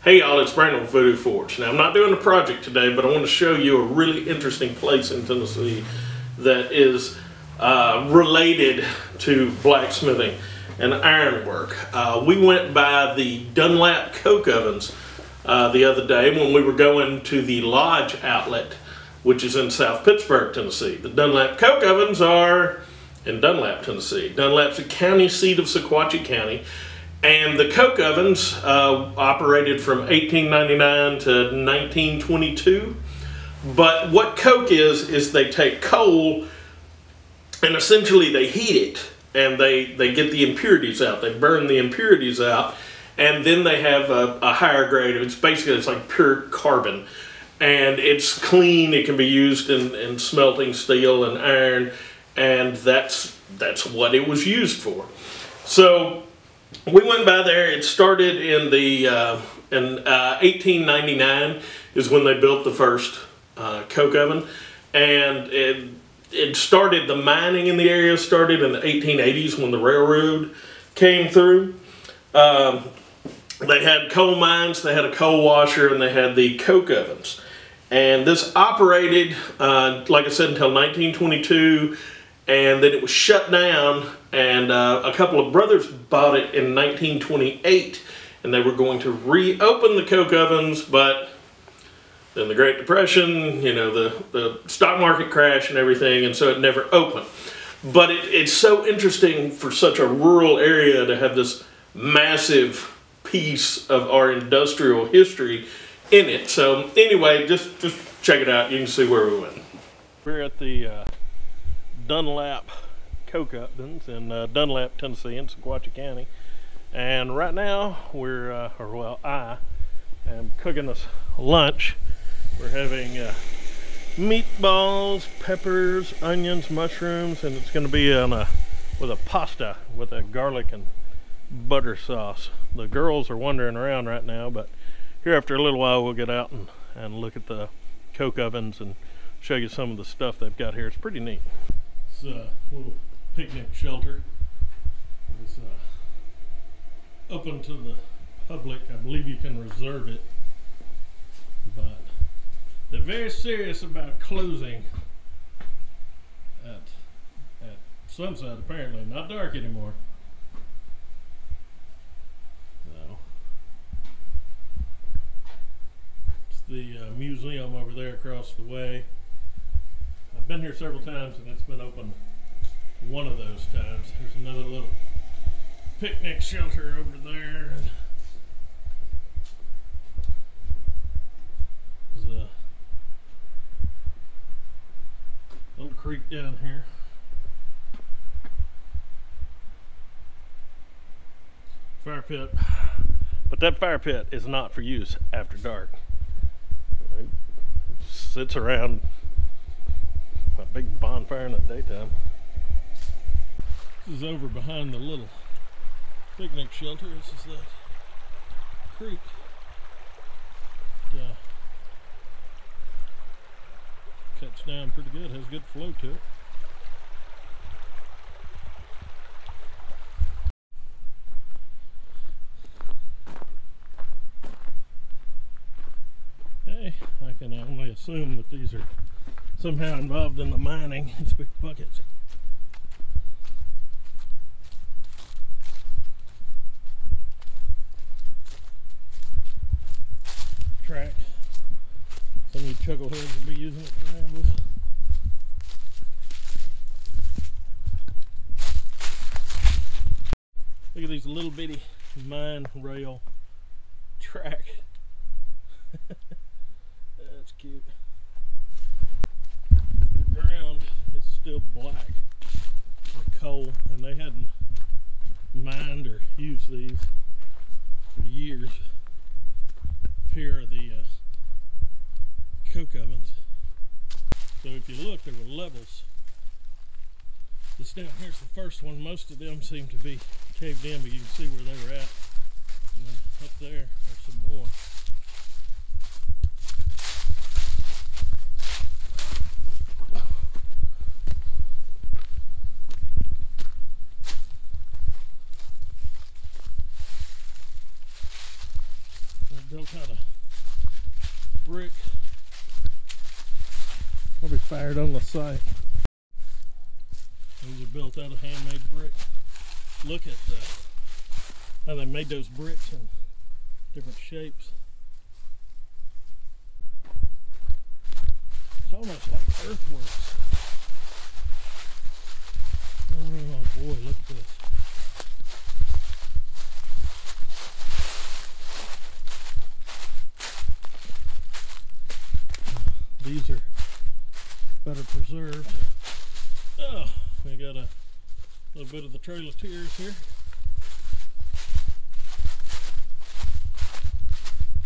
Hey y'all, it's Brandon with Voodoo Forge. Now I'm not doing a project today, but I want to show you a really interesting place in Tennessee that is related to blacksmithing and ironwork. We went by the Dunlap coke ovens the other day when we were going to the Lodge outlet, which is in South Pittsburgh, Tennessee. The Dunlap coke ovens are in Dunlap, Tennessee. Dunlap's a county seat of Sequatchie County. And the coke ovens operated from 1899 to 1922. But what coke is they take coal and essentially they heat it and they get the impurities out. They burn the impurities out, and then they have a higher grade. It's like pure carbon. And it's clean. It can be used in smelting steel and iron, and that's what it was used for. So we went by there. It started in 1899 is when they built the first coke oven, and it started, the mining in the area started in the 1880s when the railroad came through. They had coal mines, they had a coal washer, and they had the coke ovens. And this operated, like I said, until 1922, and then it was shut down, and a couple of brothers bought it in 1928, and they were going to reopen the coke ovens, but then the Great Depression, you know, the stock market crash and everything, and so it never opened. But it's so interesting for such a rural area to have this massive piece of our industrial history in it. So anyway, just check it out. You can see where we went. We're at the Dunlap coke ovens in Dunlap, Tennessee, in Sequatchie County, and right now I am cooking us lunch. We're having meatballs, peppers, onions, mushrooms, and it's going to be with a pasta with a garlic and butter sauce. The girls are wandering around right now, but here after a little while we'll get out and look at the coke ovens and show you some of the stuff they've got here. It's pretty neat. It's a little picnic shelter. It's open to the public. I believe you can reserve it, but they're very serious about closing at sunset, apparently. Not dark anymore. So it's the museum over there across the way. I've been here several times and it's been open one of those times. There's another little picnic shelter over there. There's a little creek down here. Fire pit. But that fire pit is not for use after dark. It sits around a big bonfire in the daytime. This is over behind the little picnic shelter. This is that creek. Cuts down pretty good, has good flow to it. Okay, I can only assume that these are somehow involved in the mining. It's big buckets. Track. Some of you chuckleheads will be using it for rambles. Look at these little bitty mine rail track. That's cute. The ground is still black with coal, and they hadn't mined or used these for years. Here are the coke ovens. So if you look, there were levels. This down here's the first one. Most of them seem to be caved in, but you can see where they were at. And then up there's some more. built out of brick. Probably fired on the site. These are built out of handmade brick. Look at how they made those bricks in different shapes. It's almost like earthworks. Oh boy, look at this. These are better preserved. Oh, we got a little bit of the Trail of Tears here.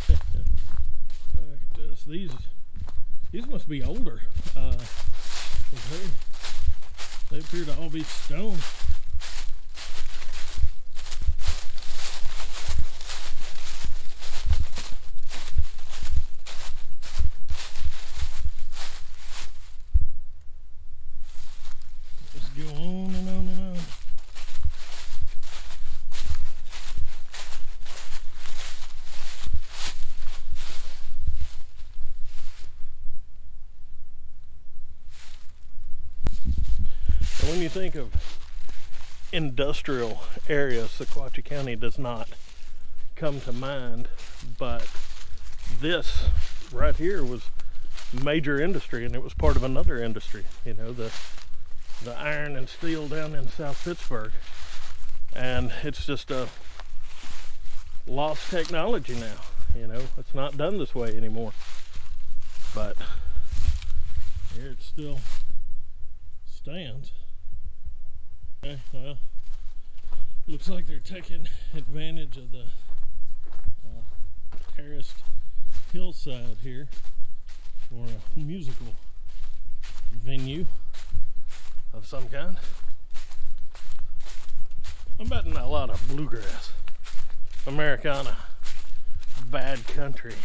Look at this. These must be older. They appear to all be stone. Just go on and on and on. When you think of industrial areas, Sequatchie County does not come to mind, but this right here was major industry, and it was part of another industry, you know, the iron and steel down in South Pittsburgh. And it's just a lost technology now, you know, it's not done this way anymore. But here it still stands. Okay, well, looks like they're taking advantage of the terraced hillside here for a musical venue of some kind. I'm betting a lot of bluegrass, Americana, bad country.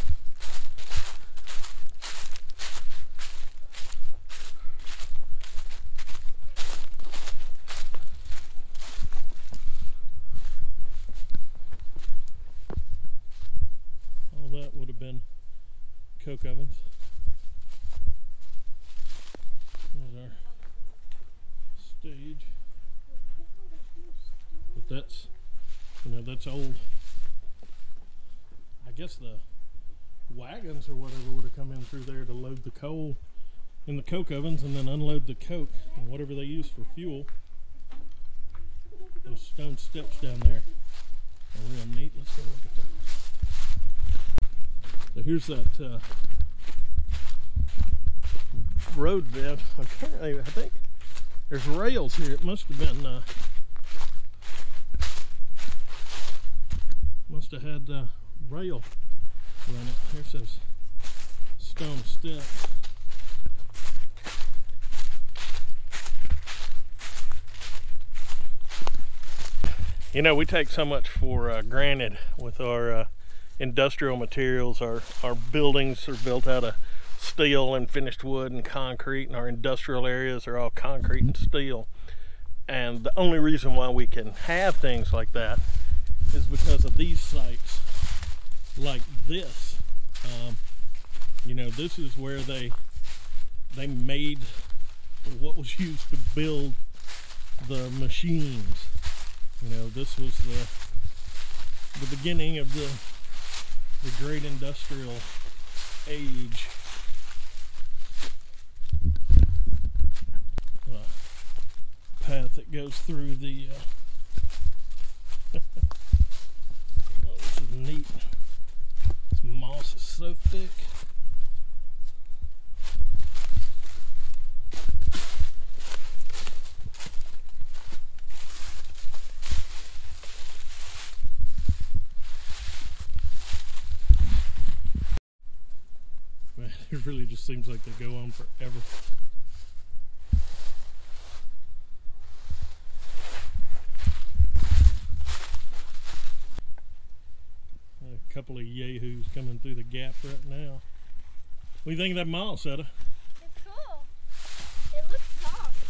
That would have been coke ovens. There's our stage. But that's, you know, that's old. I guess the wagons or whatever would have come in through there to load the coal in the coke ovens and then unload the coke and whatever they use for fuel. Those stone steps down there are real neat. Let's go look at that. So here's that road bed. Apparently, I think there's rails here. It must have been, must have had rail run it. Here's those stone steps. You know, we take so much for granted with our industrial materials. Our buildings are built out of steel and finished wood and concrete, and our industrial areas are all concrete and steel. And the only reason why we can have things like that is because of these sites like this. You know, this is where they made what was used to build the machines. You know, this was the beginning of the great industrial age. Path that goes through the oh, this is neat. This moss is so thick. Man, it really just seems like they go on forever. A couple of yahoos coming through the gap right now. What do you think of that moss, Etta? It's cool. It looks soft.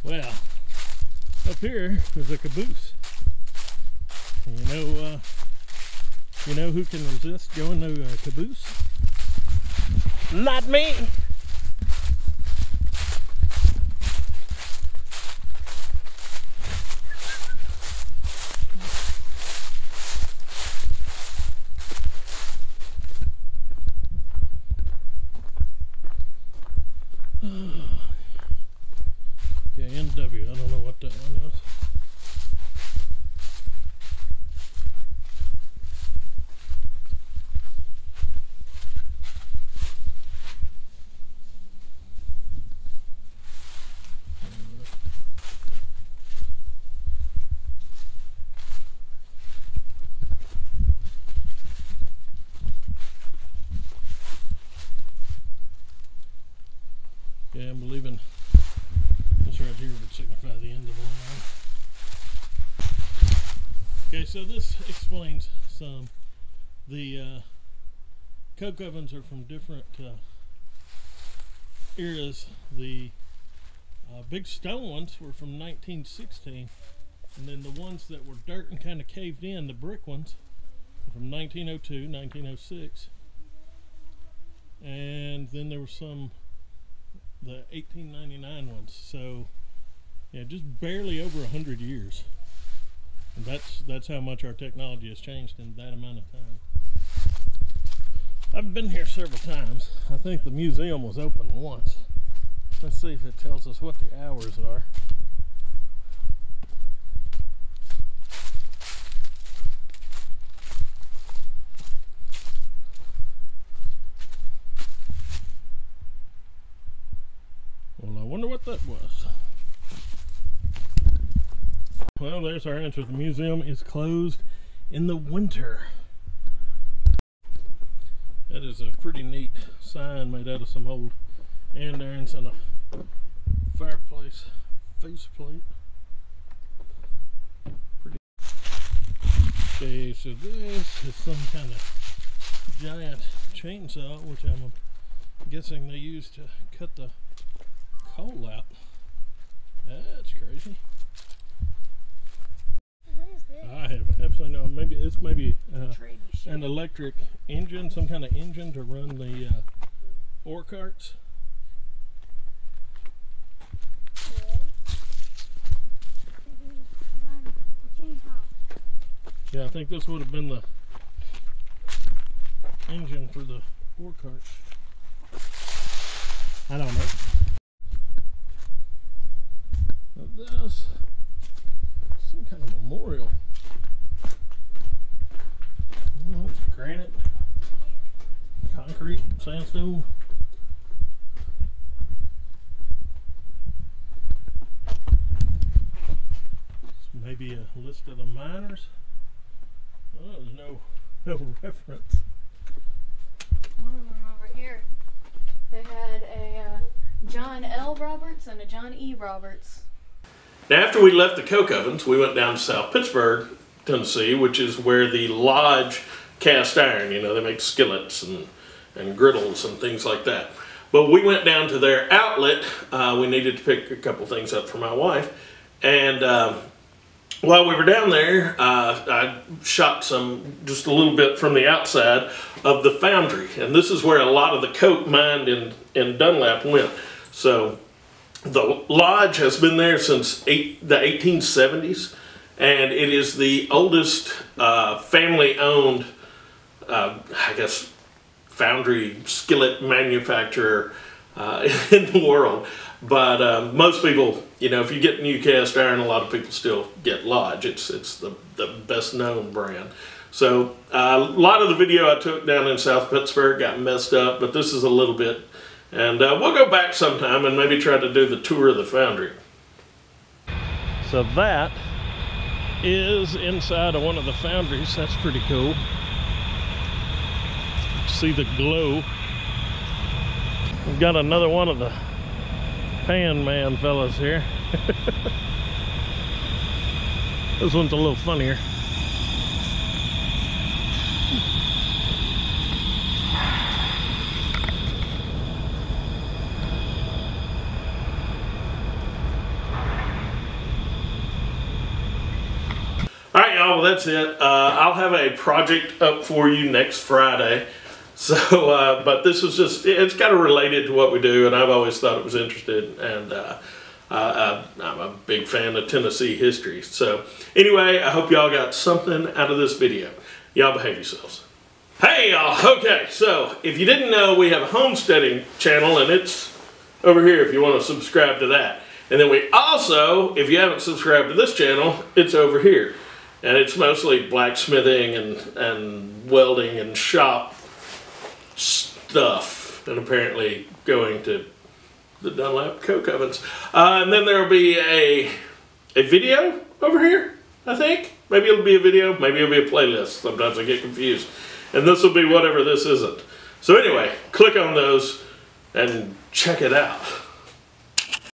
Well, up here is a caboose. And you know who can resist going to a caboose? Not me. Okay, NW, I don't know what that one is. Yeah, I'm believing this right here would signify the end of the line. Okay, so this explains some. The coke ovens are from different eras. The big stone ones were from 1916, and then the ones that were dirt and kind of caved in, the brick ones, were from 1902, 1906, and then there were some the 1899 ones. So yeah, just barely over 100 years, and that's how much our technology has changed in that amount of time. I've been here several times. I think the museum was open once. Let's see if it tells us what the hours are. Well, I wonder what that was. Well, there's our answer. The museum is closed in the winter. That is a pretty neat sign made out of some old andirons and a fireplace faceplate. Pretty. Okay, so this is some kind of giant chainsaw, which I'm guessing they use to cut the coal out. That's crazy. What is this? I have absolutely no. Maybe it's an electric engine, some kind of engine to run the ore carts. Yeah, I think this would have been the engine for the ore carts. I don't know. Now this, some kind of memorial. Oh, it's granite, concrete, sandstone. This may be a list of the miners. Oh, there's no reference. One of them over here, they had a John L. Roberts and a John E. Roberts. Now, after we left the coke ovens, we went down to South Pittsburgh, Tennessee, which is where the Lodge cast iron, you know, they make skillets and griddles and things like that. But we went down to their outlet. We needed to pick a couple things up for my wife. And while we were down there, I shot just a little bit from the outside of the foundry. And this is where a lot of the coke mined in Dunlap went. So the Lodge has been there since the 1870s. And it is the oldest family-owned, I guess, foundry skillet manufacturer in the world. But most people, you know, if you get new cast iron, a lot of people still get Lodge. It's the best known brand. So a lot of the video I took down in South Pittsburgh got messed up, but this is a little bit. And we'll go back sometime and maybe try to do the tour of the foundry. So that is inside of one of the foundries. That's pretty cool. See the glow. We've got another one of the pan man fellas here. This one's a little funnier. All right, y'all, well, that's it. I'll have a project up for you next Friday. So, but this was just, it's kind of related to what we do, and I've always thought it was interesting, and I'm a big fan of Tennessee history. So, anyway, I hope y'all got something out of this video. Y'all behave yourselves. Hey, y'all, okay, so if you didn't know, we have a homesteading channel, and it's over here if you want to subscribe to that. And then we also, if you haven't subscribed to this channel, it's over here. And it's mostly blacksmithing and welding and shop stuff, and apparently going to the Dunlap coke ovens. And then there'll be a video over here, I think. Maybe it'll be a video, maybe it'll be a playlist. Sometimes I get confused. And this will be whatever this isn't. So anyway, click on those and check it out.